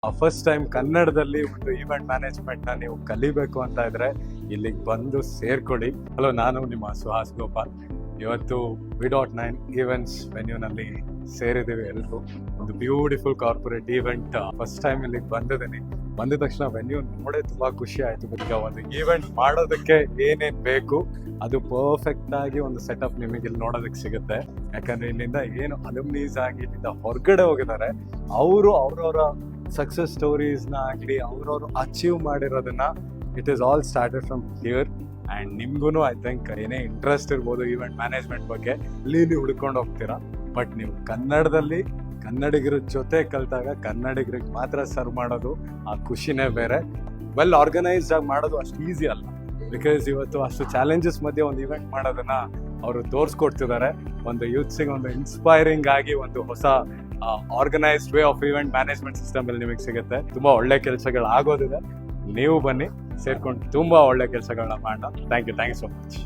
First time ಕನ್ನಡದಲ್ಲಿ ಒಂದು event management ನ ನೀವು ಕಲಿಬೇಕು ಅಂತ ಇದ್ರೆ ಇಲ್ಲಿಗೆ ಬಂದು ಸೇರ್ಕೊಳ್ಳಿ. ಹಲೋ, ನಾನು ನಿಮ್ಮ ಸುಹಾಸ್ ಗೋಪಾಲ್. ಇವತ್ತು V.9 ಈವೆಂಟ್ಸ್ ವೆನ್ಯೂನಲ್ಲಿ ಸೇರಿದ್ದೀವಿ ಎಲ್ಲರೂ. ಒಂದು beautiful corporate event first time ಇಲ್ಲಿಗೆ ಬಂದಿದ್ದೀನಿ. ಬಂದ ತಕ್ಷಣ ವೆನ್ಯೂ ನೋಡೇ ತುಂಬಾ ಖುಷಿ ಆಯ್ತು. ಈಗ ಒಂದು ಈವೆಂಟ್ ಮಾಡೋದಕ್ಕೆ ಏನೇನ್ ಬೇಕು ಅದು ಪರ್ಫೆಕ್ಟ್ ಆಗಿ ಒಂದು ಸೆಟಪ್ ನಿಮಗೆ ಇಲ್ಲಿ ನೋಡೋದಕ್ಕೆ ಸಿಗುತ್ತೆ. ಯಾಕಂದ್ರೆ ಇಲ್ಲಿಂದ ಏನು ಅಲುಮ್ನೀಸ್ ಆಗಿ ಇಲ್ಲಿಂದ ಹೊರಗಡೆ ಹೋಗಿದ್ದಾರೆ, ಅವರು ಅವ್ರವ್ರ ಸಕ್ಸಸ್ ಸ್ಟೋರೀಸ್ನ ಆಗಲಿ ಅವ್ರವ್ರು ಅಚೀವ್ ಮಾಡಿರೋದನ್ನ it is all started from here. And ನಿಮ್ಗೂ ಐ ಥಿಂಕ್ ಏನೇ ಇಂಟ್ರೆಸ್ಟ್ ಇರ್ಬೋದು ಈವೆಂಟ್ ಮ್ಯಾನೇಜ್ಮೆಂಟ್ ಬಗ್ಗೆ, ಇಲ್ಲಿ ಹುಡ್ಕೊಂಡು ಹೋಗ್ತೀರಾ. ಬಟ್ ನೀವು ಕನ್ನಡದಲ್ಲಿ ಕನ್ನಡಿಗರ ಜೊತೆ ಕಲಿತಾಗ ಕನ್ನಡಿಗರಿಗೆ ಮಾತ್ರ ಸರ್ವ್ ಮಾಡೋದು ಆ ಖುಷಿನೇ ಬೇರೆ. ವೆಲ್ ಆರ್ಗನೈಸ್ಡ್ ಆಗಿ ಮಾಡೋದು ಅಷ್ಟು ಈಸಿ ಅಲ್ಲ. ಬಿಕಾಸ್ ಇವತ್ತು ಅಷ್ಟು ಚಾಲೆಂಜಸ್ ಮಧ್ಯೆ ಒಂದು ಇವೆಂಟ್ ಮಾಡೋದನ್ನ ಅವರು ತೋರಿಸ್ಕೊಡ್ತಿದ್ದಾರೆ. ಒಂದು ಯೂತ್ಸಿಗೆ ಒಂದು ಇನ್ಸ್ಪೈರಿಂಗ್ ಆಗಿ ಒಂದು ಹೊಸ organised way of event management system ಅಲ್ಲಿ ನಿಮಗೆ ಸಿಗುತ್ತೆ. ತುಂಬಾ ಒಳ್ಳೆ ಕೆಲಸಗಳು ಆಗೋದಿದೆ. ನೀವು ಬನ್ನಿ, ಸೇರ್ಕೊಂಡು ತುಂಬಾ ಒಳ್ಳೆ ಕೆಲಸಗಳನ್ನ ಮಾಡೋಣ. Thank you so much.